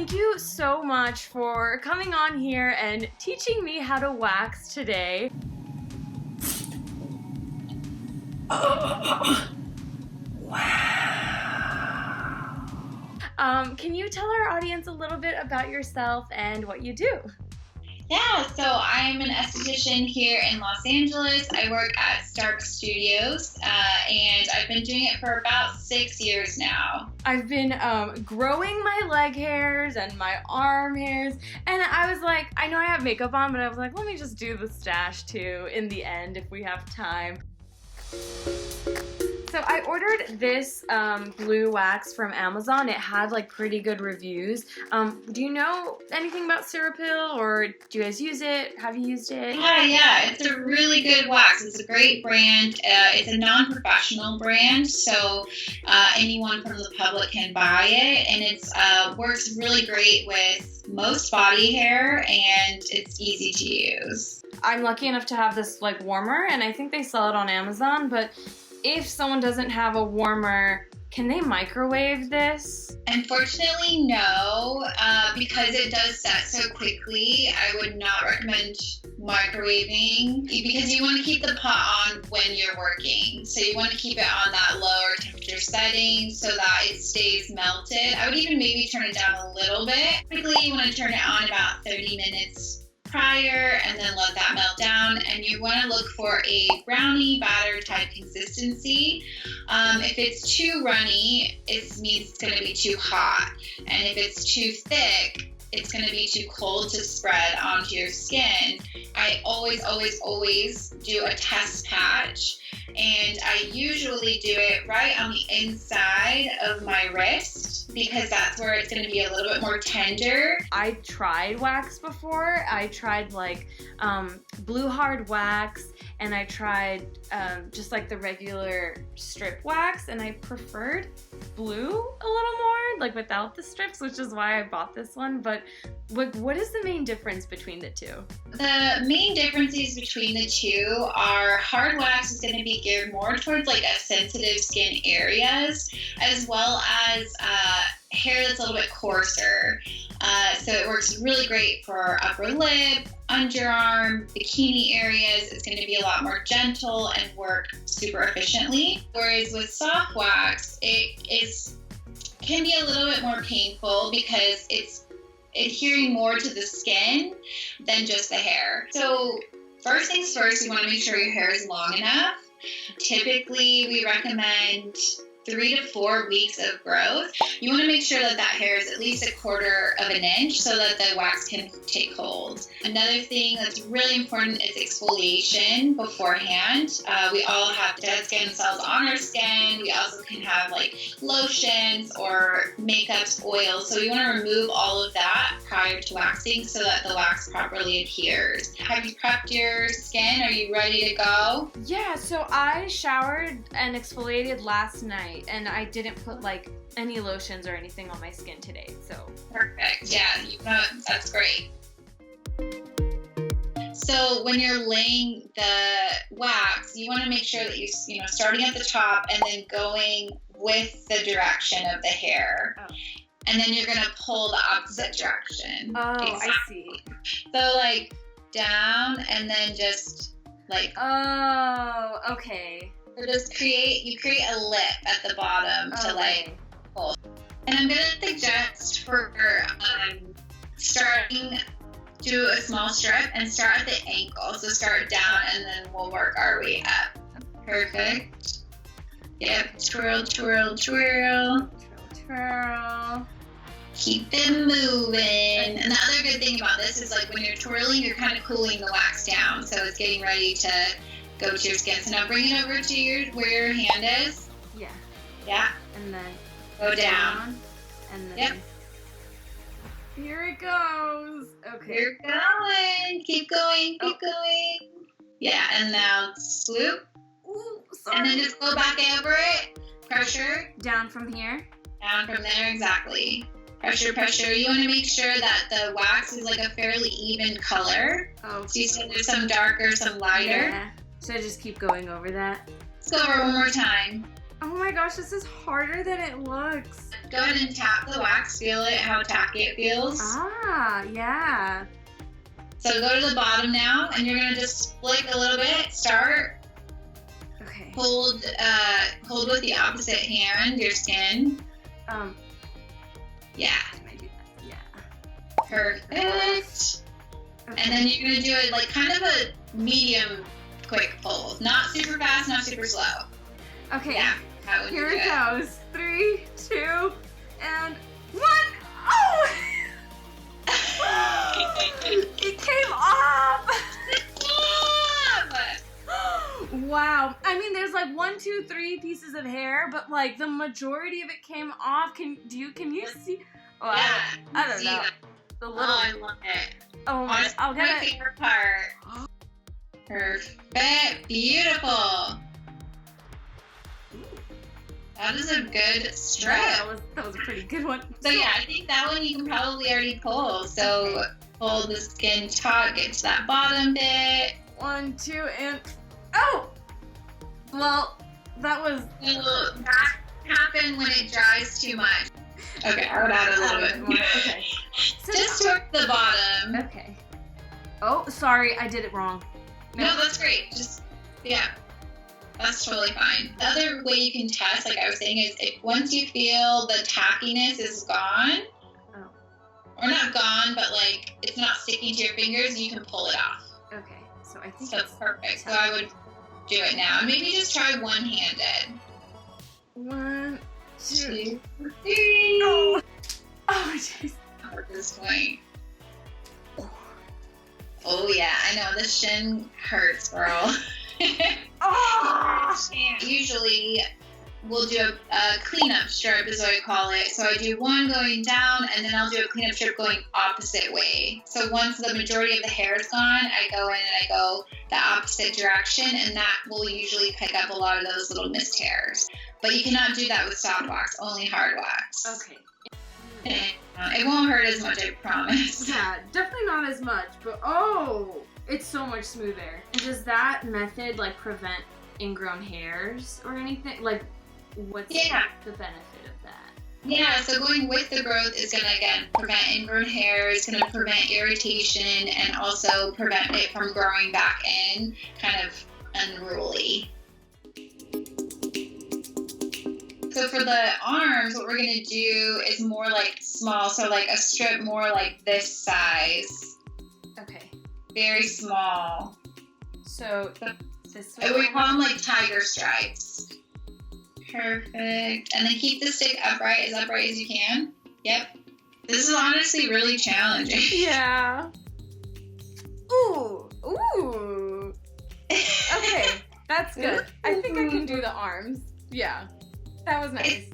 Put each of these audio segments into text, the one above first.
thank you so much for coming on here and teaching me how to wax today. Wow. Can you tell our audience a little bit about yourself and what you do? Yeah, so I'm an esthetician here in Los Angeles. I work at Stark Studios, and I've been doing it for about 6 years now. I've been growing my leg hairs and my arm hairs, and I was like, I know I have makeup on, but I was like, let me just do the stash too in the end if we have time. So I ordered this blue wax from Amazon. It had like pretty good reviews. Do you know anything about Cirepil, or do you guys use it? Have you used it? Yeah, it's a really good wax. It's a great brand. It's a non-professional brand, so anyone from the public can buy it, and it works really great with most body hair, and it's easy to use. I'm lucky enough to have this like warmer, and I think they sell it on Amazon, but if someone doesn't have a warmer, can they microwave this? Unfortunately, no, because it does set so quickly. I would not recommend microwaving because you want to keep the pot on when you're working. So you want to keep it on that lower temperature setting so that it stays melted. I would even maybe turn it down a little bit. Typically, you want to turn it on about 30 minutes prior and then let that melt down, and you want to look for a brownie batter type consistency. If it's too runny, it means it's going to be too hot, and if it's too thick, it's going to be too cold to spread onto your skin. I always do a test patch, and I usually do it right on the inside of my wrist because that's where it's going to be a little bit more tender. I tried wax before. I tried like blue hard wax, and I tried just like the regular strip wax, and I preferred blue a little more, like without the strips, which is why I bought this one. But what is the main difference between the two? The main differences between the two are hard wax is going to be geared more towards like a sensitive skin areas, as well as hair that's a little bit coarser. So it works really great for upper lip, underarm, bikini areas. It's going to be a lot more gentle and work super efficiently. Whereas with soft wax, it can be a little bit more painful because it's adhering more to the skin than just the hair. So first things first, you want to make sure your hair is long enough. Typically, we recommend 3 to 4 weeks of growth. You want to make sure that that hair is at least 1/4 of an inch so that the wax can take hold. Another thing that's really important is exfoliation beforehand. We all have dead skin cells on our skin. We also can have like lotions or makeups, oils. So you want to remove all of that prior to waxing so that the wax properly adheres. Have you prepped your skin? Are you ready to go? Yeah, so I showered and exfoliated last night, and I didn't put like any lotions or anything on my skin today, so. Perfect, yeah, that's great. So when you're laying the wax, you want to make sure that you know, starting at the top and then going with the direction of the hair. Oh. And then you're going to pull the opposite direction. Oh, exactly. I see. So like down and then just like. Oh, okay. So just you create a lip at the bottom to like pull. And I'm going to suggest for starting, do a small strip and start at the ankle. So start down and then we'll work our way up. Perfect. Yep, twirl, twirl, twirl. Twirl, twirl. Keep them moving. And the other good thing about this is like when you're twirling, you're kind of cooling the wax down. So it's getting ready to go to your skin. So now bring it over to where your hand is. Yeah. Yeah. And then go down. And then. Yep. Here it goes. Okay. You're going. Keep going. Keep going. Yeah. And now swoop. Ooh, sorry. And then just go back over it. Pressure. Down from here. Down from there. Exactly. Pressure, pressure. You want to make sure that the wax is like a fairly even color. Oh. So you said there's some darker, some lighter. Yeah. So I just keep going over that? Let's go over one more time. Oh my gosh, this is harder than it looks. go ahead and tap the wax. Feel it, how tacky it feels. Ah, yeah. So go to the bottom now, and you're gonna just flick a little bit. Start. Okay. Hold with the opposite hand your skin. Yeah. Yeah. Perfect. Okay. And then you're gonna do it like kind of a medium quick pull, not super fast, not super slow. Okay. Yeah. How would Here you do it goes. 3, 2, and 1. Oh! It came off! Wow. I mean, there's like 1, 2, 3 pieces of hair, but like the majority of it came off. Can you see? Oh, Yeah. I don't see know. that. The little. Oh, I love it. Oh my! Honestly, I'll my get it. favorite part. Perfect. Beautiful. That is a good strip. Yeah, that was a pretty good one. So yeah, I think that one you can probably already pull. So pull the skin taut, get to that bottom bit. 1, 2, and oh! Well, that was. That happen when it dries too much. Okay, I would add a little bit more. Okay. So Just toward the bottom. Okay. Oh, sorry, I did it wrong. No, that's great. Just, yeah. That's totally fine. The other way you can test, like I was saying, is if once you feel the tackiness is gone, or not gone, but like it's not sticking to your fingers, you can pull it off. Okay, so I think So perfect. So I would do it now. Maybe just try one-handed. 1, 2, 3. Oh, jeez. At this point. Oh yeah, I know the shin hurts, girl. Oh! Usually, we'll do a cleanup strip, is what I call it. So I do one going down, and then I'll do a cleanup strip going opposite way. So once the majority of the hair is gone, I go in and I go the opposite direction, and that will usually pick up a lot of those little missed hairs. But you cannot do that with soft wax, only hard wax. Okay. It won't hurt as much, I promise. Yeah, definitely not as much, but oh, it's so much smoother. Does that method like prevent ingrown hairs or anything? Like, what's the benefit of that? Yeah, so going with the growth is going to, again, prevent ingrown hair, it's going to prevent irritation, and also prevent it from growing back in, kind of unruly. So for the arms, what we're going to do is more like small, so like a strip more like this size. Okay. Very small. So this way. We call them like tiger stripes. Perfect. And then keep the stick upright as you can. Yep. This is honestly really challenging. Yeah. Ooh. Ooh. Okay. That's good. I think I can do the arms. Yeah. That was nice.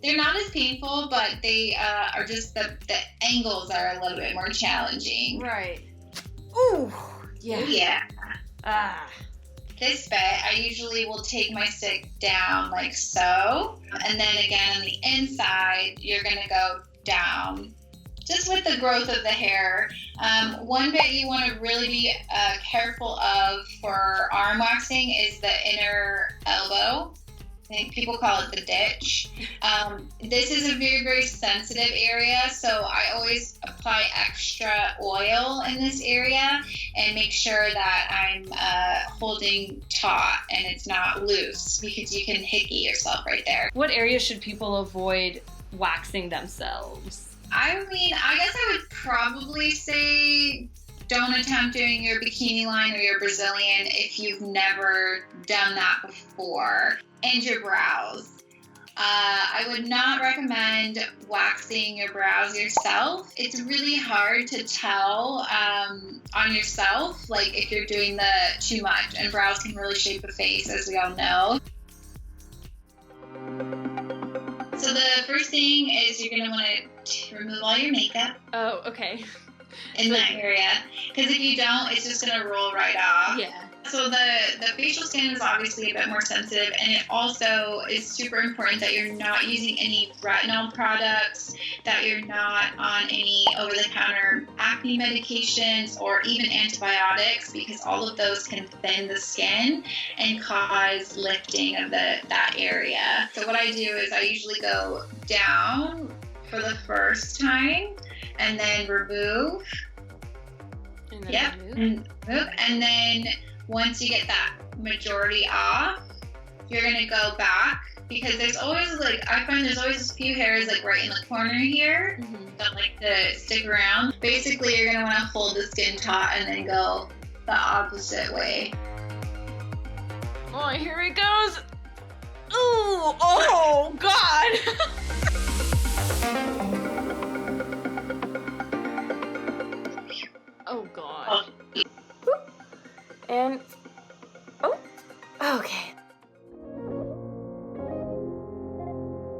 They're not as painful, but they are just the angles are a little bit more challenging. Right. Ooh. Yeah. Yeah. Ah. This bit, I usually will take my stick down like so. And then again, on the inside, you're going to go down. Just with the growth of the hair. One bit you want to really be careful of for arm waxing is the inner elbow. I think people call it the ditch. This is a very, very sensitive area, so I always apply extra oil in this area and make sure that I'm holding taut and it's not loose, because you can hickey yourself right there. What areas should people avoid waxing themselves? I mean, I guess I would probably say don't attempt doing your bikini line or your Brazilian if you've never done that before. And your brows. I would not recommend waxing your brows yourself. It's really hard to tell on yourself, like if you're doing the too much, and brows can really shape a face, as we all know. So the first thing is you're gonna want to remove all your makeup. Oh, okay. in that area. Because if you don't, it's just going to roll right off. Yeah. So the facial skin is obviously a bit more sensitive, and it also is super important that you're not using any retinol products, that you're not on any over-the-counter acne medications or even antibiotics, because all of those can thin the skin and cause lifting of that area. So what I do is I usually go down for the first time and then remove. And then Yep. remove. And then once you get that majority off, you're gonna go back, because there's always I find there's always a few hairs right in the corner here that like to stick around. Basically, you're gonna want to hold the skin taut and then go the opposite way. Oh, here it goes. Ooh, oh God. Oh God. And oh, okay.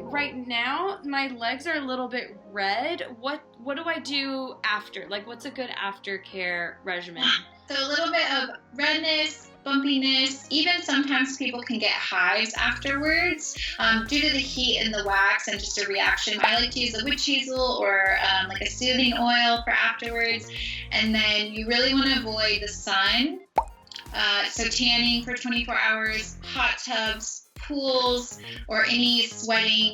Right now, my legs are a little bit red. What do I do after? What's a good aftercare regimen? So a little bit of redness, bumpiness, even sometimes people can get hives afterwards due to the heat in the wax and just a reaction. I like to use a witch hazel or a soothing oil for afterwards. And then you really want to avoid the sun. So tanning for 24 hours, hot tubs, pools, or any sweating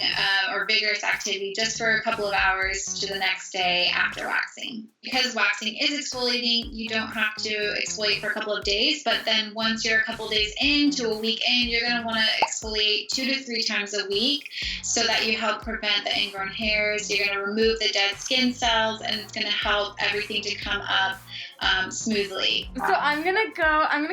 or vigorous activity just for a couple of hours to the next day after waxing. Because waxing is exfoliating, you don't have to exfoliate for a couple of days, but then once you're a couple of days into a week in, you're going to want to exfoliate 2 to 3 times a week so that you help prevent the ingrown hairs. You're going to remove the dead skin cells, and it's going to help everything to come up smoothly. So I'm gonna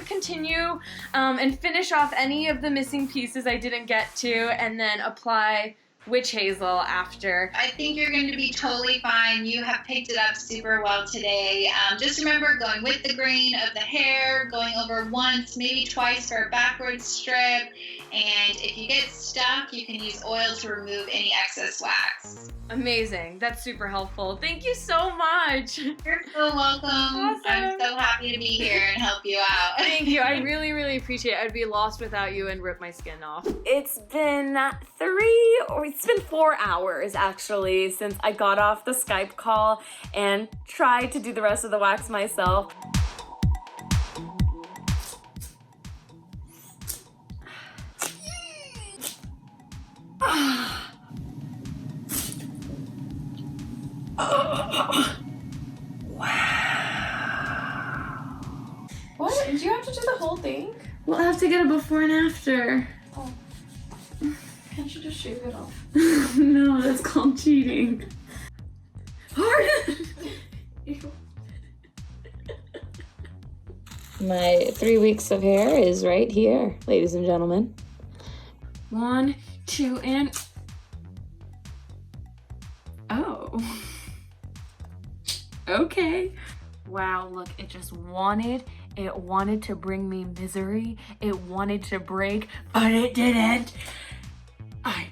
continue and finish off any of the missing pieces I didn't get to, and then apply witch hazel after. I think you're going to be totally fine. You have picked it up super well today. Just remember going with the grain of the hair, going over once, maybe twice for a backward strip, and if you get stuck, you can use oil to remove any excess wax. Amazing. That's super helpful. Thank you so much. You're so welcome. Awesome. I'm so happy to be here and help you out. Thank you. I really, really appreciate it. I'd be lost without you and rip my skin off. It's been 4 hours actually since I got off the Skype call and tried to do the rest of the wax myself. Wow. What? Did you have to do the whole thing? We'll have to get a before and after. Oh. Can't you just shave it off? No, that's called cheating. Hard! My 3 weeks of hair is right here, ladies and gentlemen. 1, 2, and... Oh. Okay. Wow, look, it just wanted to bring me misery. It wanted to break, but it didn't. I